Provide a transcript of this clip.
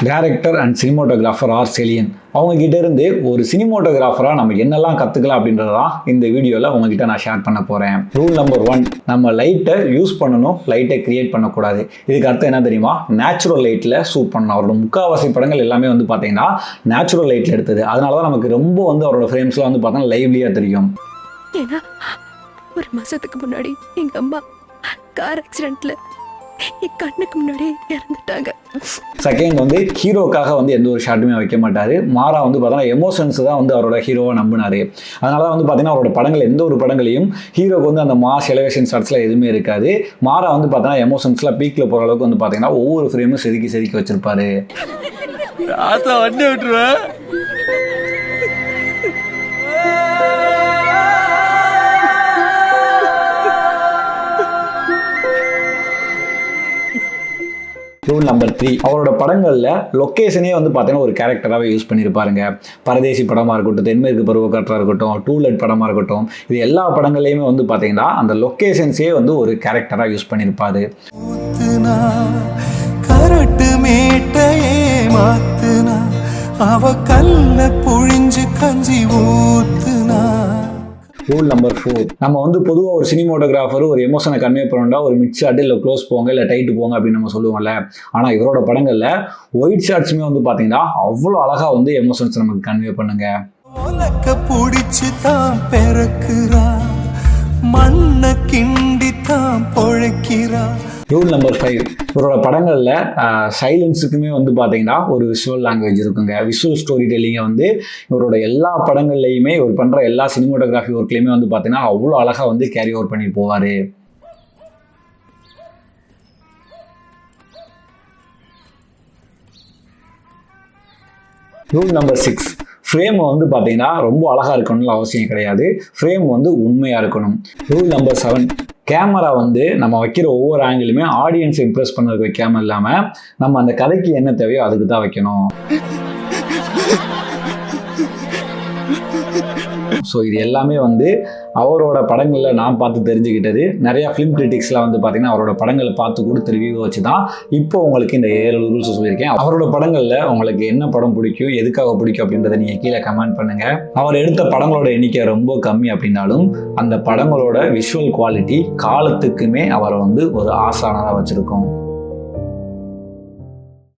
Director and cinematographer R Chezhiyan அவங்க கிட்ட இருந்து ஒரு சினிமோட்டோகிராஃபராக நம்ம என்னெல்லாம் கற்றுக்கலாம் அப்படின்றதான் இந்த வீடியோவில் உங்ககிட்ட நான் ஷேர் பண்ண போகிறேன். ரூல் நம்பர் 1, நம்ம லைட்டை யூஸ் பண்ணணும், லைட்டை கிரியேட் பண்ணக்கூடாது. இதுக்கு அர்த்தம் என்ன தெரியுமா? நேச்சுரல் லைட்டில் ஷூட் பண்ணணும். அவரோட முக்கால்வாசி படங்கள் எல்லாமே வந்து பார்த்தீங்கன்னா நேச்சுரல் லைட்டில் எடுத்தது. அதனால தான் நமக்கு ரொம்ப வந்து அவரோட ஃப்ரேம்ஸ்லாம் வந்து பார்த்தீங்கன்னா லைவ்லியாக தெரியும். ஏன்னா ஒரு மாதத்துக்கு முன்னாடி எங்கள் அம்மா கார் ஆக்சிடென்ட்டில் என் கண்ணுக்கு முன்னாடி இறந்துட்டாங்க. செகண்ட் வந்து ஹீரோக்காக வந்து எந்த ஒரு ஷாட்டுமே வைக்க மாட்டார். மாறா வந்து பார்த்தீங்கன்னா எமோஷன்ஸ் தான் வந்து அவரோட ஹீரோவை நம்பினார். அதனால தான் வந்து பார்த்தீங்கன்னா அவரோட படங்கள் எந்த ஒரு படங்களையும் ஹீரோக்கு வந்து அந்த மாஸ் எலிவேஷன் ஷாட்ஸ்லாம் எதுவுமே இருக்காது. மாறா வந்து பார்த்தீங்கன்னா எமோஷன்ஸ்லாம் பீக்கில் போகிற அளவுக்கு வந்து பார்த்தீங்கன்னா ஒவ்வொரு ஃப்ரேமும் செதுக்கி வச்சிருப்பாரு. ரூல் நம்பர் 3, அவரோட படங்களில் லொக்கேஷனே வந்து பார்த்தீங்கன்னா ஒரு கேரக்டராகவே யூஸ் பண்ணியிருப்பாருங்க. பரதேசி படமாக இருக்கட்டும், தென்மேற்கு பருவக்காற்றாக இருக்கட்டும், டூலெட் படமாக இருக்கட்டும், இது எல்லா படங்கள்லையுமே வந்து பார்த்தீங்கன்னா அந்த லொக்கேஷன்ஸே வந்து ஒரு கேரக்டராக யூஸ் பண்ணியிருப்பாரு. ரூல் நம்பர் 4, நம்ம வந்து பொதுவாக ஒரு சினிமோட்டோகிராஃபர் ஒரு எமோஷனை கன்வே பண்ணா ஒரு மிட் ஷாட் இல்லை க்ளோஸ் போங்க இல்லை டைட்டு போங்க அப்படின்னு நம்ம சொல்லுவோம்ல. ஆனால் இவரோட படங்களில் ஒயிட் ஷாட்ஸுமே வந்து பார்த்தீங்கன்னா அவ்வளோ அழகாக வந்து எமோஷன்ஸ் நமக்கு கன்வே பண்ணுங்க. பிடிச்சு தான் பெருக்குறா, மண்ணை கிண்டி தான் பொழைக்கிறா. ரூல் நம்பர் 5, இவரோட படங்களில் சைலன்ஸுக்குமே வந்து பார்த்தீங்கன்னா ஒரு விஷுவல் லாங்குவேஜ் இருக்குங்க. விஷுவல் ஸ்டோரி டெல்லிங்கை வந்து இவரோட எல்லா படங்கள்லையுமே இவர் பண்ணுற எல்லா சினிமோட்டோகிராஃபி ஒர்க்லையுமே வந்து பார்த்தீங்கன்னா அவ்வளோ அழகாக வந்து கேரி ஓவர் பண்ணி போவார். ரூல் நம்பர் 6, ஃப்ரேம் வந்து பார்த்தீங்கன்னா ரொம்ப அழகாக இருக்கணும்னு அவசியம் கிடையாது. ஃப்ரேம் வந்து உண்மையாக இருக்கணும். ரூல் நம்பர் 7, கேமரா வந்து நம்ம வைக்கிற ஒவ்வொரு ஆங்கிலுமே ஆடியன்ஸை இம்ப்ரெஸ் பண்ணுறதுக்கு வைக்காமல் இல்லாமல் நம்ம அந்த கதைக்கு என்ன தேவையோ அதுக்கு தான் வைக்கணும். ஸோ இது எல்லாமே வந்து அவரோட படங்களில் நான் பார்த்து தெரிஞ்சுக்கிட்டது. நிறையா ஃபிலிம் கிரிட்டிக்ஸ்லாம் வந்து பார்த்தீங்கன்னா அவரோட படங்களை பார்த்து கொடுத்த ரிவ்யூவை வச்சு தான் இப்போ உங்களுக்கு இந்த 7 ரூல்ஸ் சொல்லியிருக்கேன். அவரோட படங்களில் உங்களுக்கு என்ன படம் பிடிக்கும், எதுக்காக பிடிக்கும் அப்படின்றத நீங்கள் கீழே கமெண்ட் பண்ணுங்கள். அவர் எடுத்த படங்களோட எண்ணிக்கை ரொம்ப கம்மி அப்படின்னாலும் அந்த படங்களோட விஷுவல் குவாலிட்டி காலத்துக்குமே அவரை வந்து ஒரு ஆசானதாக வச்சுருக்கோம்.